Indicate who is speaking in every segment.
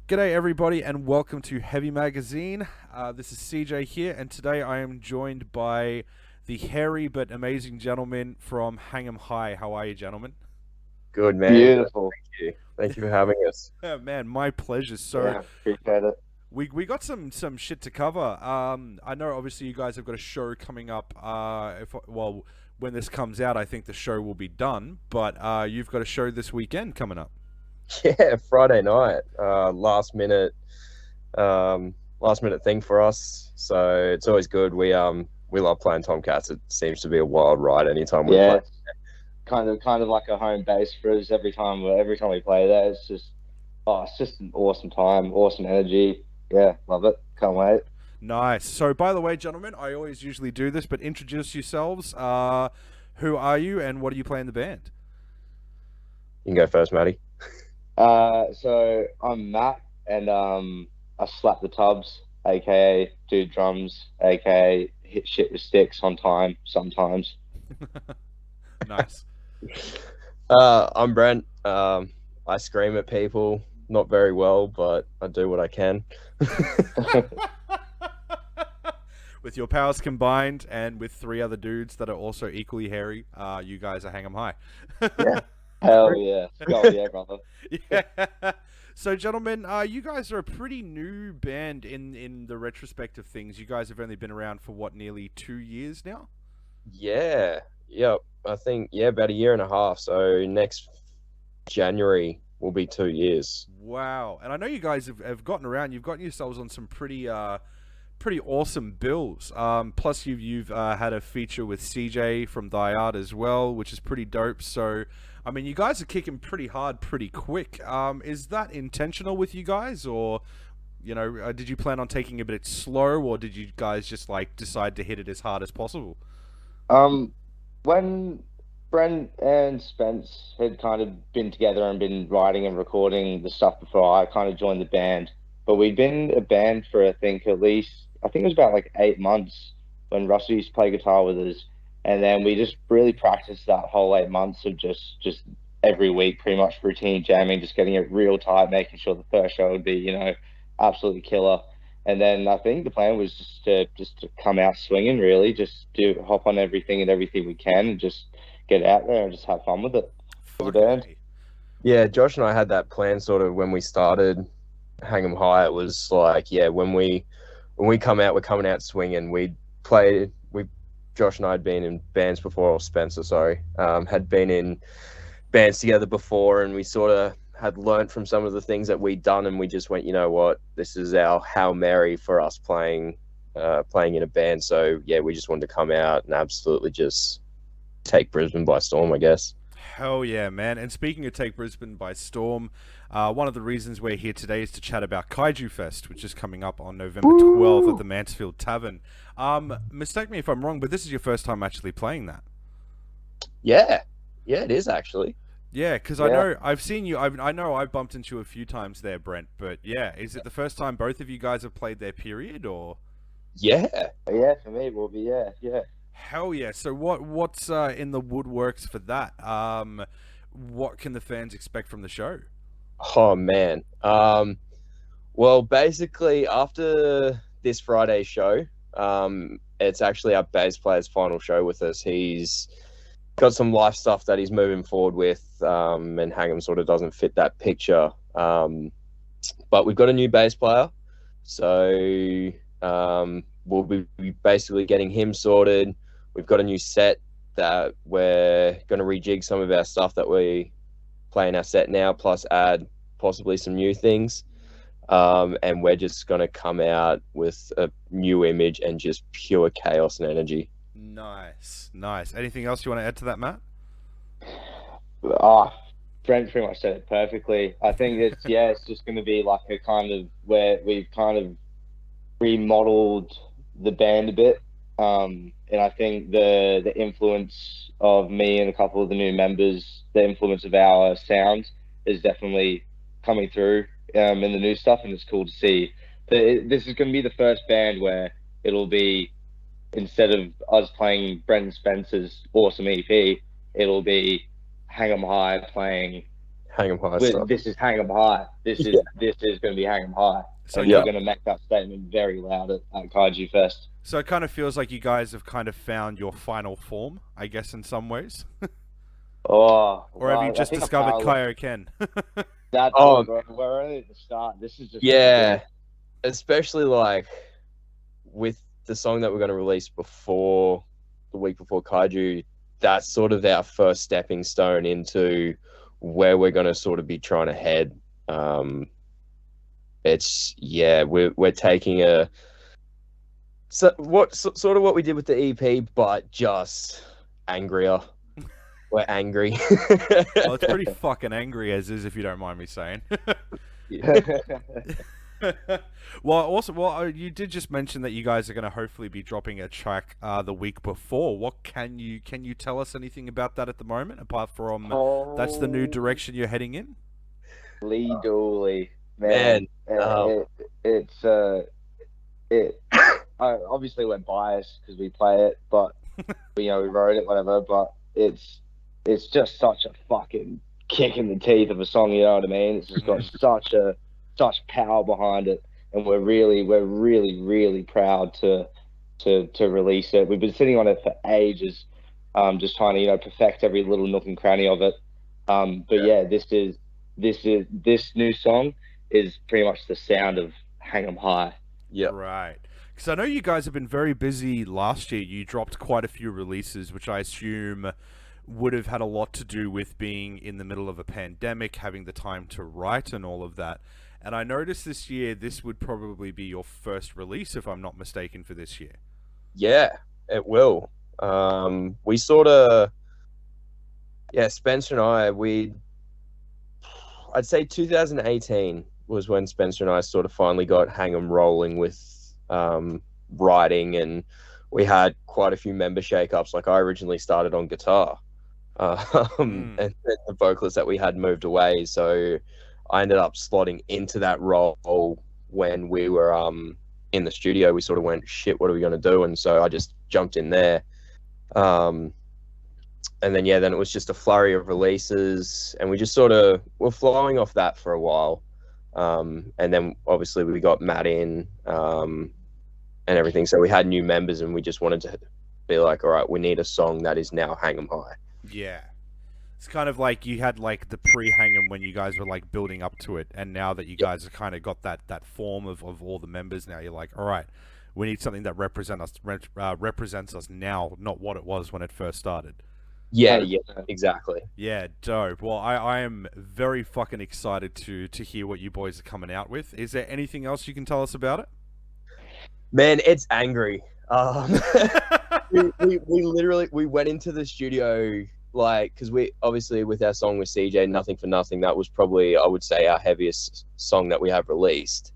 Speaker 1: G'day everybody and welcome to Heavy Magazine. This is CJ here, and today I am joined by the hairy but amazing gentleman from Hang 'em High. How are you, gentlemen?
Speaker 2: Good, man.
Speaker 3: Beautiful.
Speaker 2: Thank you. Thank you for having us.
Speaker 1: Man, my pleasure. So
Speaker 3: Yeah, appreciate it.
Speaker 1: we got some shit to cover. I know obviously you guys have got a show coming up. When this comes out, I think the show will be done. But you've got a show this weekend coming up.
Speaker 2: Yeah, Friday night, last minute thing for us. So it's always good. We love playing Tomcats. It seems to be a wild ride anytime we play.
Speaker 3: Kind of like a home base for us every time we play there. It's just an awesome time, awesome energy. Yeah, love it. Can't wait.
Speaker 1: Nice. So, by the way, gentlemen, I always usually do this, but introduce yourselves. Who are you, and what do you play in the band?
Speaker 2: You can go first, Matty.
Speaker 3: So I'm Matt, and I slap the tubs, aka do drums, aka hit shit with sticks on time sometimes.
Speaker 1: Nice.
Speaker 2: I'm Brent. I scream at people, not very well, but I do what I can.
Speaker 1: With your powers combined, and with three other dudes that are also equally hairy, you guys are Hang 'em High.
Speaker 3: Yeah. Hell yeah. Oh yeah, brother.
Speaker 1: Yeah. So, gentlemen, you guys are a pretty new band in the retrospect of things. You guys have only been around for, what, nearly 2 years now?
Speaker 2: Yeah. Yep. I think, about a year and a half. So next January will be 2 years.
Speaker 1: Wow. And I know you guys have gotten around. You've gotten yourselves on some pretty awesome bills. Plus, you've had a feature with CJ from Die Art as well, which is pretty dope. So, I mean, you guys are kicking pretty hard, pretty quick. Is that intentional with you guys, or did you plan on taking it a bit slow, or did you guys just decide to hit it as hard as possible?
Speaker 3: When Brent and Spence had kind of been together and been writing and recording the stuff before I kind of joined the band, but we'd been a band for I think it was about 8 months when Russell used to play guitar with us. And then we just really practiced that whole 8 months of just every week, pretty much routine jamming, just getting it real tight, making sure the first show would be, absolutely killer. And then I think the plan was just to come out swinging, really, just hop on everything we can and just get out there and just have fun with it as a band.
Speaker 2: Yeah, Josh and I had that plan sort of when we started Hang 'em High. It was when we come out, we're coming out swinging. Josh and I had been in bands before, or Spencer, sorry, had been in bands together before, and we sort of had learnt from some of the things that we'd done, and we just went, you know what, this is our Hail Mary for us playing in a band. So yeah, we just wanted to come out and absolutely just take Brisbane by storm, I guess.
Speaker 1: Hell yeah, man. And speaking of Take Brisbane by Storm, one of the reasons we're here today is to chat about Kaiju Fest, which is coming up on November 12th at the Mansfield Tavern. Mistake me if I'm wrong, but this is your first time actually playing that.
Speaker 2: Yeah, it is actually.
Speaker 1: Yeah, because I know I've seen you. I know I've bumped into you a few times there, Brent. But yeah, is it the first time both of you guys have played there? Period, or?
Speaker 3: Yeah, for me it will be. Yeah.
Speaker 1: Hell yeah! So what's in the woodworks for that? What can the fans expect from the show?
Speaker 2: Oh man. Well, basically after this Friday show, it's actually our bass player's final show with us. He's got some life stuff that he's moving forward with, and Hang 'em sort of doesn't fit that picture. But we've got a new bass player, so we'll be basically getting him sorted. We've got a new set that we're going to rejig some of our stuff that we play in our set now, plus add possibly some new things. And we're just going to come out with a new image and just pure chaos and energy.
Speaker 1: Nice. Anything else you want to add to that, Matt?
Speaker 3: Brent pretty much said it perfectly. I think it's just going to be like a kind of where we've kind of remodeled the band a bit. And I think the influence of me and a couple of the new members, the influence of our sound is definitely coming through in the new stuff, and it's cool to see. This is going to be the first band where it'll be, instead of us playing Brent Spencer's awesome EP, it'll be Hang 'em High playing
Speaker 2: Hang 'em high stuff.
Speaker 3: This is hang 'em high. This is going to be hang 'em high.
Speaker 1: So
Speaker 3: and we're going to make that statement very loud at Kaiju Fest.
Speaker 1: So it kind of feels like you guys have kind of found your final form, I guess, in some ways.
Speaker 3: Or
Speaker 1: have you just discovered Kaioken?
Speaker 3: That's bro. We're only at the start. This is just
Speaker 2: especially like with the song that we're going to release the week before Kaiju. That's sort of our first stepping stone into where we're going to sort of be trying to head. We're taking sort of what we did with the EP, but just angrier. We're angry.
Speaker 1: Well, it's pretty fucking angry as is, if you don't mind me saying. Well, you did just mention that you guys are going to hopefully be dropping a track the week before. What can you tell us anything about that at the moment, apart from that's the new direction you're heading in?
Speaker 3: Lee Dooley, man. I obviously we're biased because we play it, but we wrote it, whatever. But it's just such a fucking kick in the teeth of a song. You know what I mean? It's just got such power behind it, and we're really proud to release it. We've been sitting on it for ages, just trying to perfect every little nook and cranny of it. This new song is pretty much the sound of Hang 'em High.
Speaker 2: Yeah,
Speaker 1: right. Because I know you guys have been very busy last year. You dropped quite a few releases, which I assume would have had a lot to do with being in the middle of a pandemic, having the time to write and all of that. And I noticed this year this would probably be your first release, if I'm not mistaken, for this year.
Speaker 2: Yeah, it will. We sort of, Spencer and I'd say 2018 was when Spencer and I sort of finally got hang 'em rolling with writing, and we had quite a few member shakeups. Like I originally started on guitar, and then the vocalist that we had moved away, so I ended up slotting into that role when we were in the studio. We sort of went, shit, what are we going to do? And so I just jumped in there. And then it was just a flurry of releases, and we just sort of were flowing off that for a while. And then obviously we got Matt in and everything. So we had new members, and we just wanted to be like, all right, we need a song that is now Hang 'em High.
Speaker 1: Yeah. It's kind of like you had like the pre-hang 'em when you guys were like building up to it, and now that you guys have kind of got that form of all the members, now you're like, all right, we need something that represents us now, not what it was when it first started.
Speaker 2: Yeah, exactly.
Speaker 1: Yeah, dope. Well, I am very fucking excited to hear what you boys are coming out with. Is there anything else you can tell us about it?
Speaker 2: Man, it's angry. We literally went into the studio because we obviously with our song with CJ, Nothing for Nothing, that was probably, I would say, our heaviest song that we have released,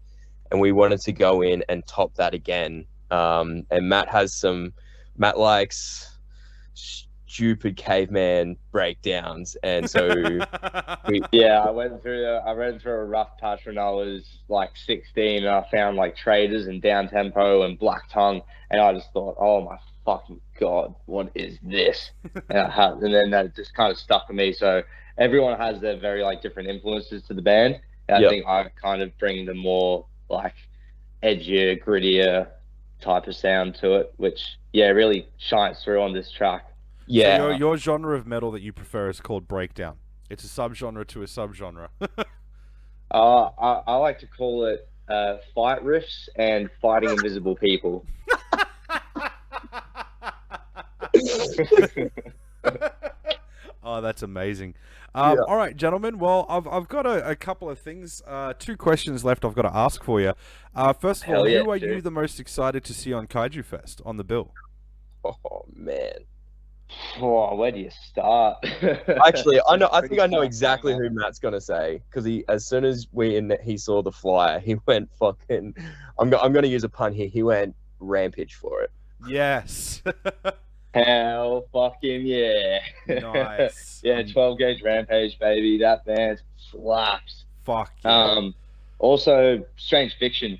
Speaker 2: and we wanted to go in and top that again. And Matt likes stupid caveman breakdowns, and so
Speaker 3: I went through a rough patch when I was like 16, and I found like Traders and Down Tempo and Black Tongue, and I just thought, oh my fucking god, what is this? And then that just kind of stuck with me. So everyone has their very like different influences to the band. And I think I kind of bring the more like edgier, grittier type of sound to it, which really shines through on this track.
Speaker 1: Yeah. So your genre of metal that you prefer is called breakdown. It's a subgenre to a subgenre.
Speaker 3: I like to call it fight riffs and fighting invisible people.
Speaker 1: Oh, that's amazing. All right, gentlemen. Well, I've got a couple of things, 2 questions left I've got to ask for you. First of all, who are you the most excited to see on Kaiju Fest on the bill?
Speaker 2: Oh, man.
Speaker 3: Oh, where do you start?
Speaker 2: Actually, I think I know exactly who Matt's gonna say, because as soon as he saw the flyer, he went fucking. I'm gonna use a pun here. He went rampage for it.
Speaker 1: Yes.
Speaker 3: Hell fucking yeah.
Speaker 1: Nice.
Speaker 3: 12 gauge rampage, baby. That band slaps.
Speaker 1: Fuck yeah.
Speaker 3: Also, Strange Fiction,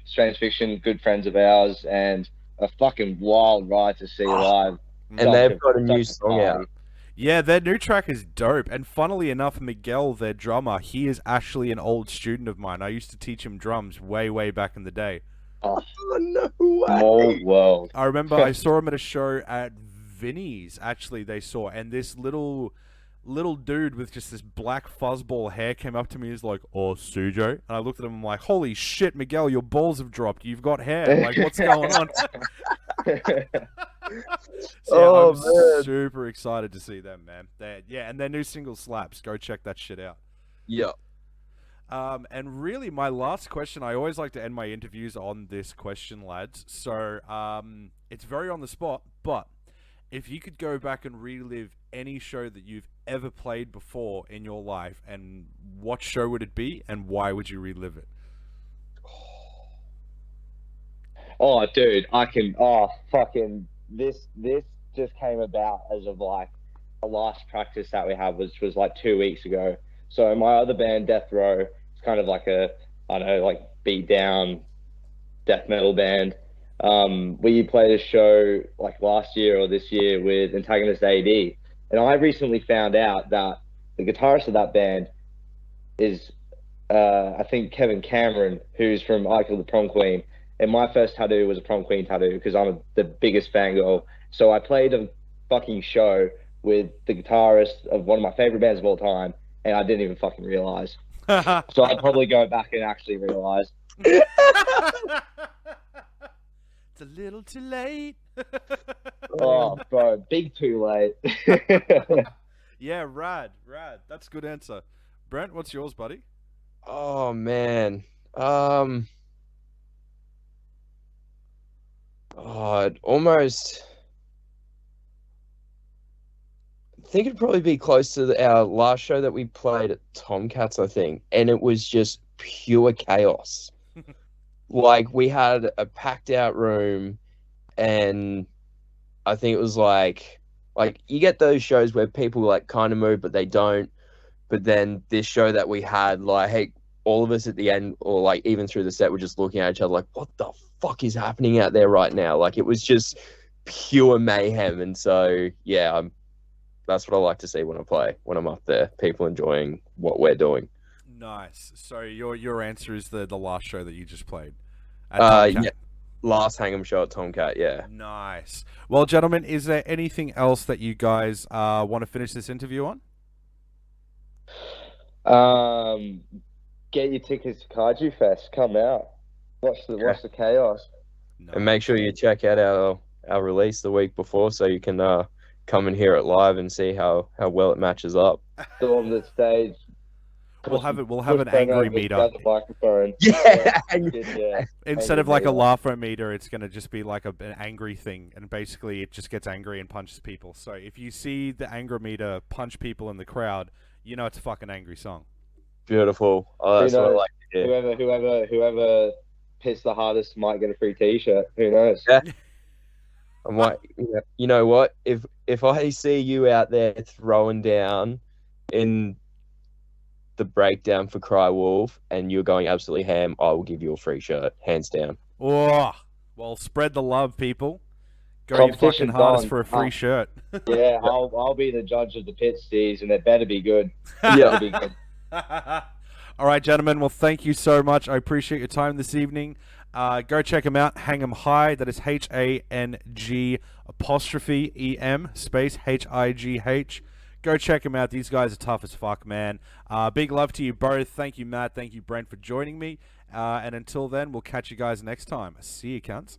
Speaker 3: good friends of ours, and a fucking wild ride to see live.
Speaker 2: And they've got a new song out.
Speaker 1: Yeah, their new track is dope. And funnily enough, Miguel, their drummer, he is actually an old student of mine. I used to teach him drums way, way back in the day.
Speaker 3: Oh,
Speaker 2: Oh, no way.
Speaker 3: small world.
Speaker 1: I remember I saw him at a show at Vinny's, actually, they saw. And this little dude with just this black fuzzball hair came up to me and was like, "Oh, CJ." And I looked at him and I'm like, "Holy shit, Miguel, your balls have dropped. You've got hair. Like, what's going on?" So, yeah, I'm
Speaker 2: Man.
Speaker 1: super excited to see them, man. And their new single slaps. Go check that shit out.
Speaker 2: Yeah.
Speaker 1: And really, my last question, I always like to end my interviews on this question, lads. So, it's very on the spot, but if you could go back and relive any show that you've ever played before in your life, and what show would it be, and why would you relive it?
Speaker 3: Oh, dude, I can. Oh, fucking this just came about as of like the last practice that we had, which was like 2 weeks ago. So my other band, Death Row, it's kind of like a, I don't know, like beat down death metal band. We played a show like last year or this year with Antagonist AD, and I recently found out that the guitarist of that band is, I think, Kevin Cameron, who's from I Killed the Prom Queen. And my first tattoo was a prom queen tattoo because I'm the biggest fangirl. So I played a fucking show with the guitarist of one of my favorite bands of all time, and I didn't even fucking realize. So I'd probably go back and actually realize.
Speaker 1: It's a little too late.
Speaker 3: Oh, bro, big too late.
Speaker 1: Yeah, rad. That's a good answer. Brent, what's yours, buddy?
Speaker 2: Oh, man. I'd almost think it'd probably be close to our last show that we played at Tomcats, I think, and it was just pure chaos. Like, we had a packed out room, and I think it was like you get those shows where people like kind of move but they don't, but then this show that we had, like, hey, all of us at the end, or like even through the set, were just looking at each other like, what the fuck is happening out there right now? Like, it was just pure mayhem. And so, yeah, that's what I like to see when I'm up there, people enjoying what we're doing.
Speaker 1: Nice. So your answer is the last show that you just played at Tomcat.
Speaker 2: Yeah, last Hang'em show at Tomcat, yeah.
Speaker 1: Nice. Well, gentlemen, is there anything else that you guys want to finish this interview on?
Speaker 3: Get your tickets to Kaiju Fest. Come out. Watch the chaos.
Speaker 1: Nice.
Speaker 2: And make sure you check out our release the week before so you can come and hear it live and see how well it matches up.
Speaker 3: Storm the stage.
Speaker 1: We'll have an angry meter.
Speaker 3: Microphone.
Speaker 2: Yeah.
Speaker 3: Yeah.
Speaker 1: Instead
Speaker 3: Angry
Speaker 1: of like a
Speaker 3: meter.
Speaker 1: laugher meter, it's gonna just be like an angry thing, and basically it just gets angry and punches people. So if you see the anger meter punch people in the crowd, you know it's a fucking angry song.
Speaker 2: Beautiful. Oh, that's what I like to hear.
Speaker 3: Whoever pissed the hardest might get a free T-shirt. Who knows?
Speaker 2: Yeah. I might, you know what? If I see you out there throwing down in the breakdown for Cry Wolf and you're going absolutely ham, I will give you a free shirt, hands down.
Speaker 1: Oh, well, spread the love, people. Go your fucking hardest for a free shirt.
Speaker 3: Yeah, I'll be the judge of the pit stees, and it better be good.
Speaker 2: Yeah.
Speaker 3: Be good.
Speaker 1: All right, gentlemen. Well, thank you so much. I appreciate your time this evening. Go check them out. Hang 'em High. That is HANG''EM space HIGH. Go check them out. These guys are tough as fuck, man. Big love to you both. Thank you, Matt. Thank you, Brent, for joining me. And until then, we'll catch you guys next time. See you, cunts.